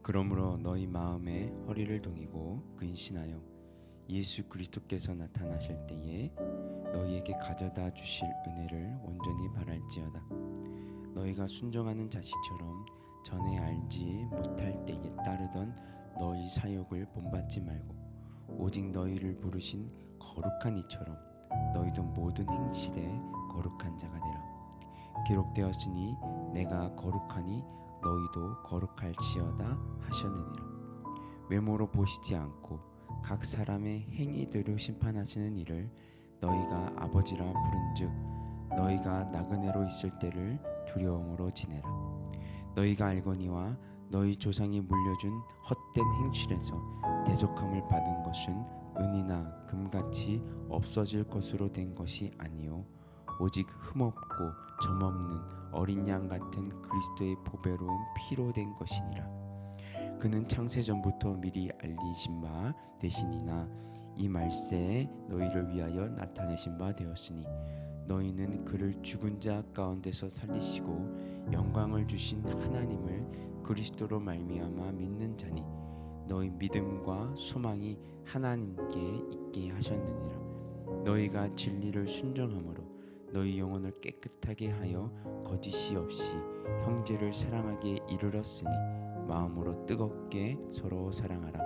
그러므로 너희 마음에 허리를 동이고 근신하여 예수 그리스도께서 나타나실 때에 너희에게 가져다 주실 은혜를 온전히 바랄지어다. 너희가 순종하는 자식처럼 전에 알지 못할 때에 따르던 너희 사욕을 본받지 말고 오직 너희를 부르신 거룩한 이처럼 너희도 모든 행실에 거룩한 자가 되라. 기록되었으니 내가 거룩하니 너희도 거룩할지어다 하셨느니라. 외모로 보시지 않고 각 사람의 행위대로 심판하시는 이를 너희가 아버지라 부른즉 너희가 나그네로 있을 때를 두려움으로 지내라. 너희가 알거니와 너희 조상이 물려준 헛된 행실에서 대속함을 받은 것은 은이나 금같이 없어질 것으로 된 것이 아니요 오직 흠없고 점없는 어린 양 같은 그리스도의 보배로운 피로 된 것이니라. 그는 창세전부터 미리 알리신 바 되시니나 이 말세에 너희를 위하여 나타내신 바 되었으니 너희는 그를 죽은 자 가운데서 살리시고 영광을 주신 하나님을 그리스도로 말미암아 믿는 자니 너희 믿음과 소망이 하나님께 있게 하셨느니라. 너희가 진리를 순종함으로 너희 영혼을 깨끗하게 하여 거짓이 없이 형제를 사랑하게 이르렀으니 마음으로 뜨겁게 서로 사랑하라.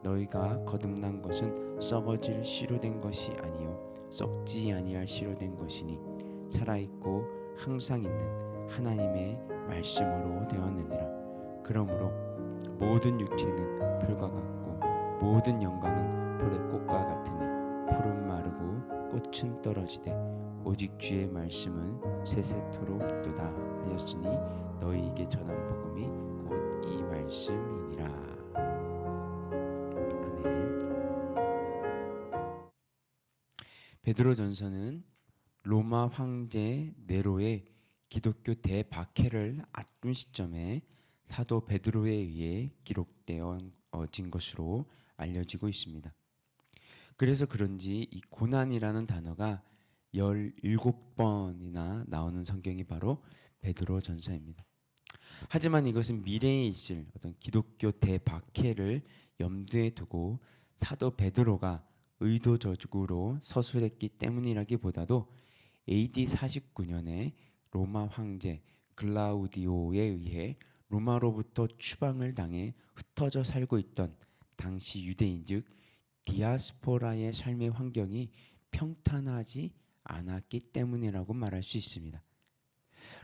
너희가 거듭난 것은 썩어질 씨로 된 것이 아니요 썩지 아니할 씨로 된 것이니 살아있고 항상 있는 하나님의 말씀으로 되었느니라. 그러므로 모든 육체는 풀과 같고 모든 영광은 불의 꽃과 같으니 풀은 마르고 꽃은 떨어지되 오직 주의 말씀은 세세토록 있도다 하였으니 너희에게 전한 복음이 곧 이 말씀이니라. 아멘. 베드로전서는 로마 황제 네로의 기독교 대박해를 앞둔 시점에 사도 베드로에 의해 기록되어진 것으로 알려지고 있습니다. 그래서 그런지 이 고난이라는 단어가 17번이나 나오는 성경이 바로 베드로전서입니다. 하지만 이것은 미래에 있을 어떤 기독교 대박해를 염두에 두고 사도 베드로가 의도적으로 서술했기 때문이라기보다도 AD 49년에 로마 황제 글라우디오에 의해 로마로부터 추방을 당해 흩어져 살고 있던 당시 유대인 즉 디아스포라의 삶의 환경이 평탄하지 않았기 때문이라고 말할 수 있습니다.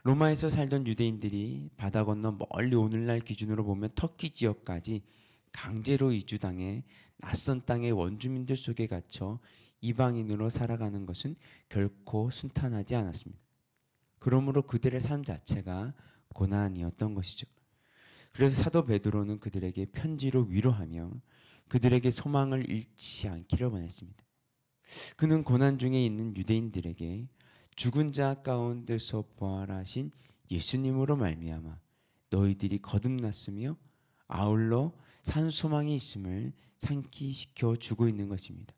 로마에서 살던 유대인들이 바다 건너 멀리 오늘날 기준으로 보면 터키 지역까지 강제로 이주당해 낯선 땅의 원주민들 속에 갇혀 이방인으로 살아가는 것은 결코 순탄하지 않았습니다. 그러므로 그들의 삶 자체가 고난이었던 것이죠. 그래서 사도 베드로는 그들에게 편지로 위로하며 그들에게 소망을 잃지 않기를 원했습니다. 그는 고난 중에 있는 유대인들에게 죽은 자 가운데서 부활하신 예수님으로 말미암아 너희들이 거듭났으며 아울러 산 소망이 있음을 상기시켜 주고 있는 것입니다.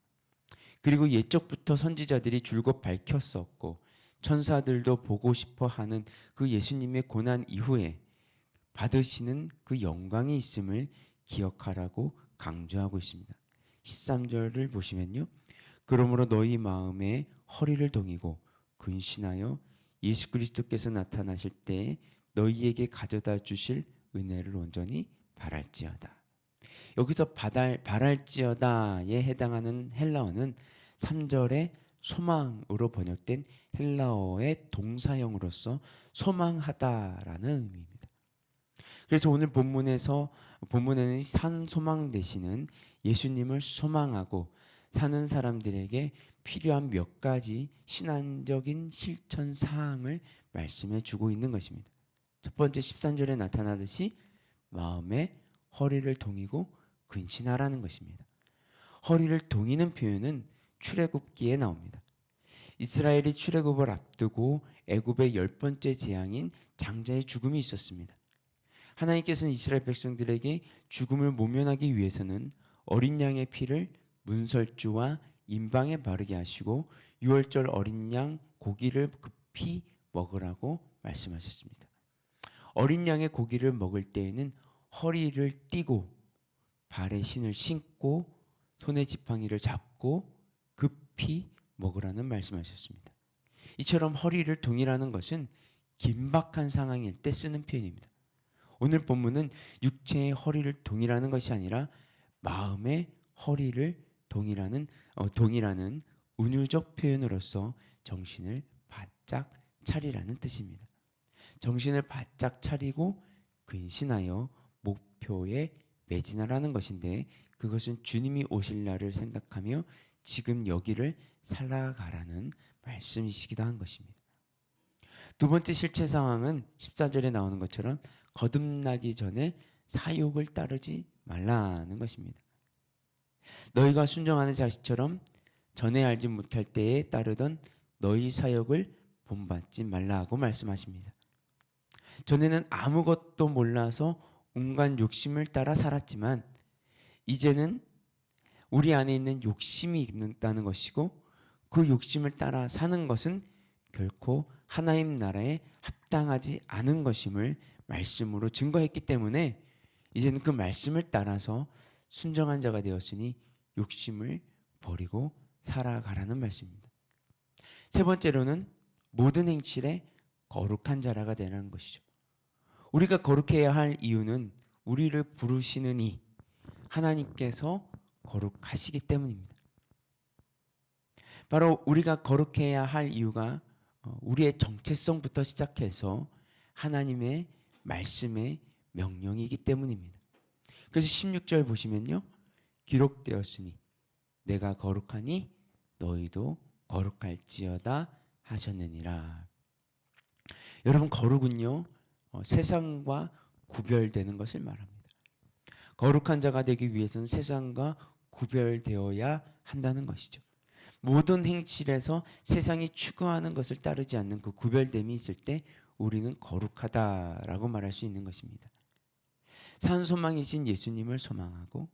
그리고 옛적부터 선지자들이 줄곧 밝혔었고 천사들도 보고 싶어 하는 그 예수님의 고난 이후에 받으시는 그 영광이 있음을 기억하라고 강조하고 있습니다. 13절을 보시면요. 그러므로 너희 마음에 허리를 동이고 근신하여 예수 그리스도께서 나타나실 때에 너희에게 가져다 주실 은혜를 온전히 바랄지어다. 여기서 바랄지어다에 해당하는 헬라어는 3절에 소망으로 번역된 헬라어의 동사형으로서 소망하다라는 의미입니다. 그래서 오늘 본문에는 산 소망 되시는 예수님을 소망하고 사는 사람들에게 필요한 몇 가지 신앙적인 실천 사항을 말씀해 주고 있는 것입니다. 첫 번째 13절에 나타나듯이 마음에 허리를 동이고 근신하라는 것입니다. 허리를 동이는 표현은 출애굽기에 나옵니다. 이스라엘이 출애굽을 앞두고 애굽의 10번째 재앙인 장자의 죽음이 있었습니다. 하나님께서는 이스라엘 백성들에게 죽음을 모면하기 위해서는 어린 양의 피를 문설주와 임방에 바르게 하시고 유월절 어린 양 고기를 급히 먹으라고 말씀하셨습니다. 어린 양의 고기를 먹을 때에는 허리를 띠고 발에 신을 신고 손에 지팡이를 잡고 급히 먹으라는 말씀하셨습니다. 이처럼 허리를 동이라는 것은 긴박한 상황일 때 쓰는 표현입니다. 오늘 본문은 육체의 허리를 동이라는 것이 아니라 마음의 허리를 동이라는 은유적 표현으로서 정신을 바짝 차리라는 뜻입니다. 정신을 바짝 차리고 근신하여 목표에 매진하라는 것인데, 그것은 주님이 오실 날을 생각하며 지금 여기를 살아가라는 말씀이시기도 한 것입니다. 두 번째 실체 상황은 14절에 나오는 것처럼 거듭나기 전에 사욕을 따르지 말라는 것입니다. 너희가 순종하는 자식처럼 전에 알지 못할 때에 따르던 너희 사욕을 본받지 말라고 말씀하십니다. 전에는 아무것도 몰라서 온갖 욕심을 따라 살았지만 이제는 우리 안에 있는 욕심이 있다는 것이고, 그 욕심을 따라 사는 것은 결코 하나님 나라에 합당하지 않은 것임을 말씀으로 증거했기 때문에 이제는 그 말씀을 따라서 순정한 자가 되었으니 욕심을 버리고 살아가라는 말씀입니다. 세 번째로는 모든 행실에 거룩한 자라가 되라는 것이죠. 우리가 거룩해야 할 이유는 우리를 부르시는 이 하나님께서 거룩하시기 때문입니다. 바로 우리가 거룩해야 할 이유가 우리의 정체성부터 시작해서 하나님의 말씀의 명령이기 때문입니다. 그래서 16절 보시면요, 기록되었으니 내가 거룩하니 너희도 거룩할지어다 하셨느니라. 여러분, 거룩은요 세상과 구별되는 것을 말합니다. 거룩한 자가 되기 위해서는 세상과 구별되어야 한다는 것이죠. 모든 행실에서 세상이 추구하는 것을 따르지 않는 그 구별됨이 있을 때 우리는 거룩하다라고 말할 수 있는 것입니다. 산 소망이신 예수님을 소망하고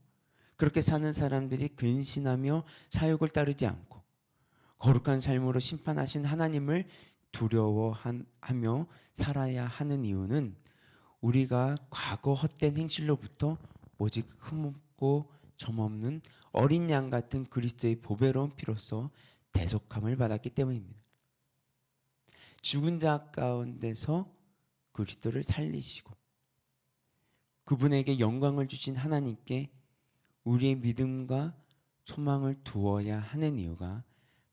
그렇게 사는 사람들이 근신하며 사욕을 따르지 않고 거룩한 삶으로 심판하신 하나님을 두려워하며 살아야 하는 이유는 우리가 과거 헛된 행실로부터 오직 흠없고 점없는 어린 양 같은 그리스도의 보배로운 피로써 대속함을 받았기 때문입니다. 죽은 자 가운데서 그리스도를 살리시고 그분에게 영광을 주신 하나님께 우리의 믿음과 소망을 두어야 하는 이유가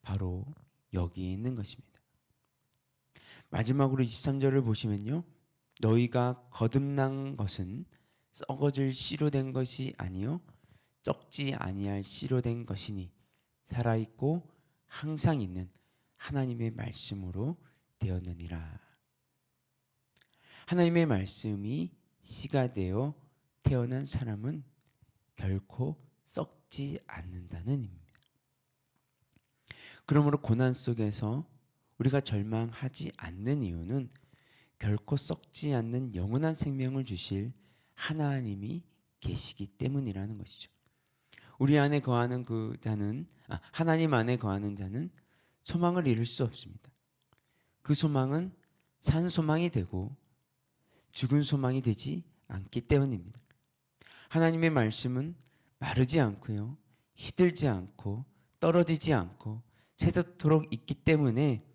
바로 여기에 있는 것입니다. 마지막으로 23절을 보시면요, 너희가 거듭난 것은 썩어질 씨로 된 것이 아니요 썩지 아니할 씨로 된 것이니 살아있고 항상 있는 하나님의 말씀으로 되었느니라. 하나님의 말씀이 씨가 되어 태어난 사람은 결코 썩지 않는다는 의미입니다. 그러므로 고난 속에서 우리가 절망하지 않는 이유는 결코 썩지 않는 영원한 생명을 주실 하나님이 계시기 때문이라는 것이죠. 우리 안에 거하는 하나님 안에 거하는 자는 소망을 잃을 수 없습니다. 그 소망은 산 소망이 되고 죽은 소망이 되지 않기 때문입니다. 하나님의 말씀은 마르지 않고요, 시들지 않고 떨어지지 않고 새도록 있기 때문에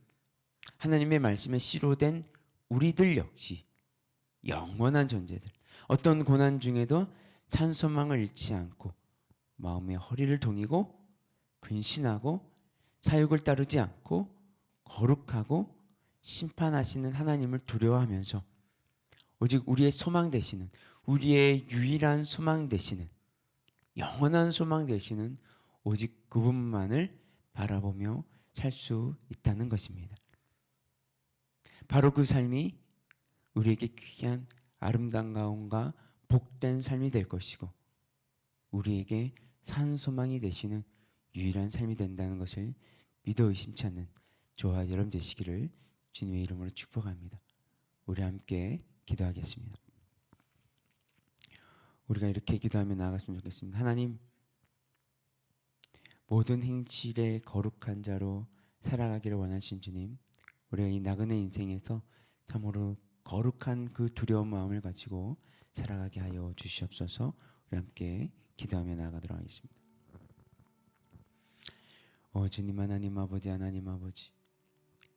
하나님의 말씀에 씨로 된 우리들 역시 영원한 존재들, 어떤 고난 중에도 산 소망을 잃지 않고 마음의 허리를 동이고 근신하고 사욕을 따르지 않고 거룩하고 심판하시는 하나님을 두려워하면서 오직 우리의 소망 되시는, 우리의 유일한 소망 되시는, 영원한 소망 되시는 오직 그분만을 바라보며 살 수 있다는 것입니다. 바로 그 삶이 우리에게 귀한 아름다운 가운과 복된 삶이 될 것이고 우리에게 산 소망이 되시는 유일한 삶이 된다는 것을 믿어 의심치 않는 저와 여러분 되시기를 주님의 이름으로 축복합니다. 우리 함께 기도하겠습니다. 우리가 이렇게 기도하며 나아갔으면 좋겠습니다. 하나님, 모든 행실에 거룩한 자로 살아가기를 원하신 주님, 우리가 이 나그네 인생에서 참으로 거룩한 그 두려운 마음을 가지고 살아가게 하여 주시옵소서. 우리 함께 기도하며 나아가도록 하겠습니다. 주님 하나님 아버지, 하나님 아버지,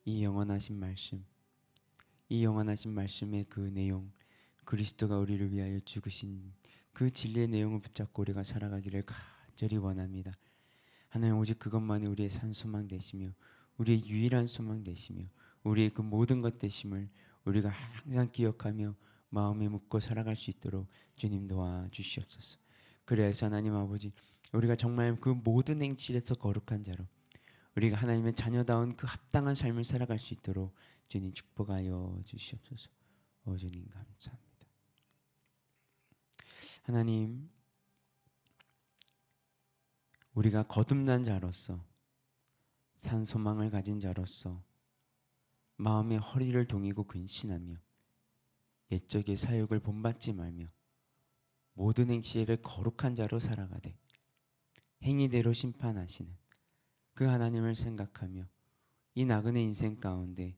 이 영원하신 말씀, 이 영원하신 말씀의 그 내용, 그리스도가 우리를 위하여 죽으신 그 진리의 내용을 붙잡고 우리가 살아가기를 간절히 원합니다. 하나님, 오직 그것만이 우리의 산 소망 되시며 우리의 유일한 소망 되시며 우리의 그 모든 것 되심을 우리가 항상 기억하며 마음에 묻고 살아갈 수 있도록 주님 도와주시옵소서. 그래서 하나님 아버지, 우리가 정말 그 모든 행실에서 거룩한 자로 우리가 하나님의 자녀다운 그 합당한 삶을 살아갈 수 있도록 주님 축복하여 주시옵소서. 주님 감사합니다. 하나님, 우리가 거듭난 자로서, 산 소망을 가진 자로서 마음의 허리를 동이고 근신하며 옛적의 사욕을 본받지 말며 모든 행실에 거룩한 자로 살아가되 행위대로 심판하시는 그 하나님을 생각하며 이 나그네 인생 가운데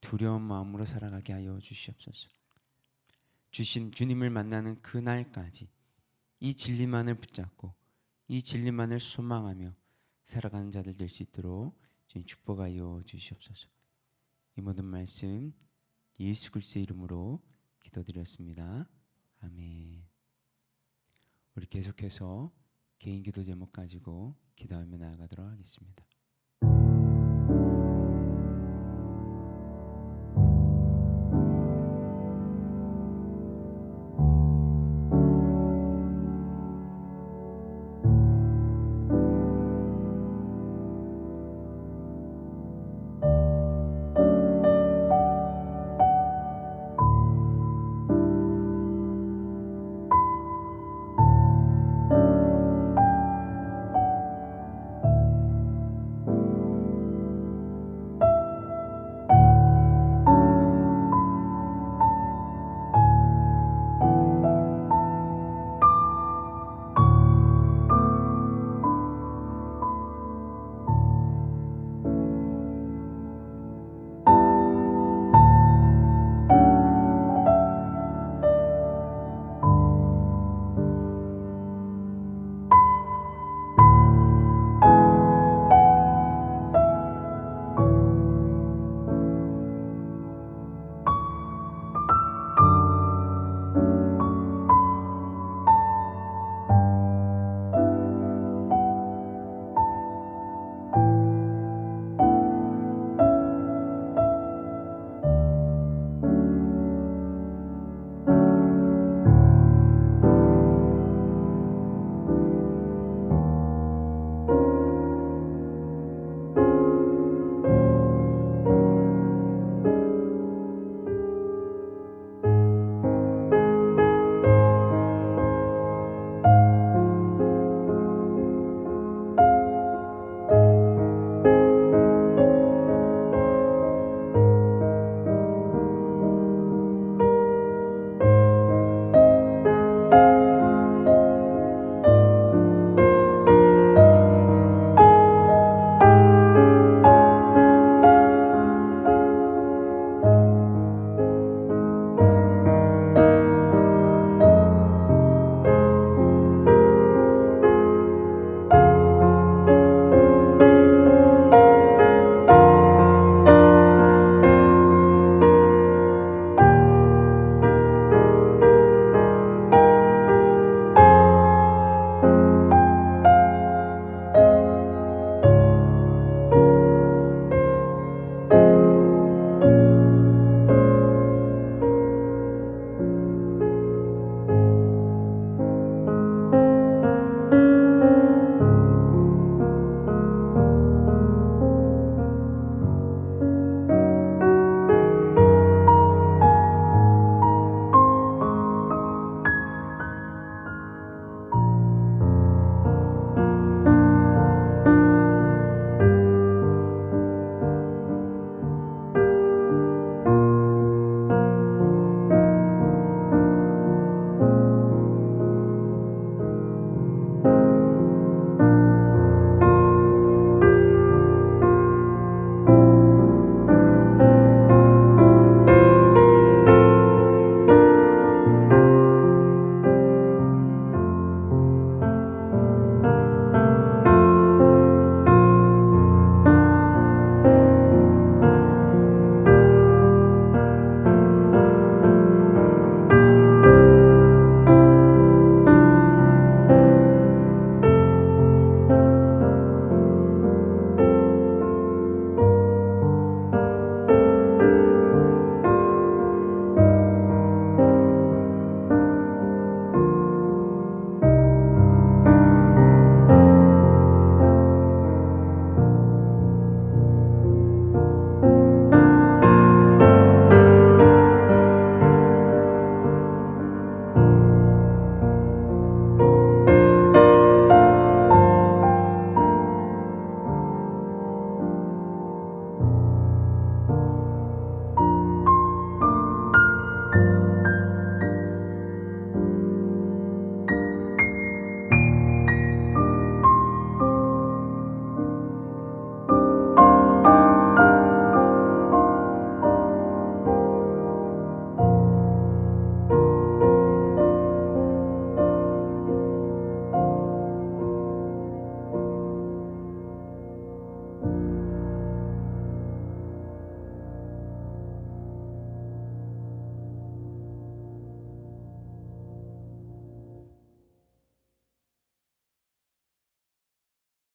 두려운 마음으로 살아가게 하여 주시옵소서. 주님을 만나는 그날까지 이 진리만을 붙잡고 이 진리만을 소망하며 살아가는 자들 될 수 있도록 주님 축복하여 주시옵소서. 이 모든 말씀 예수 그리스도의 이름으로 기도드렸습니다. 아멘. 우리 계속해서 개인 기도 제목 가지고 기도하며 나아가도록 하겠습니다.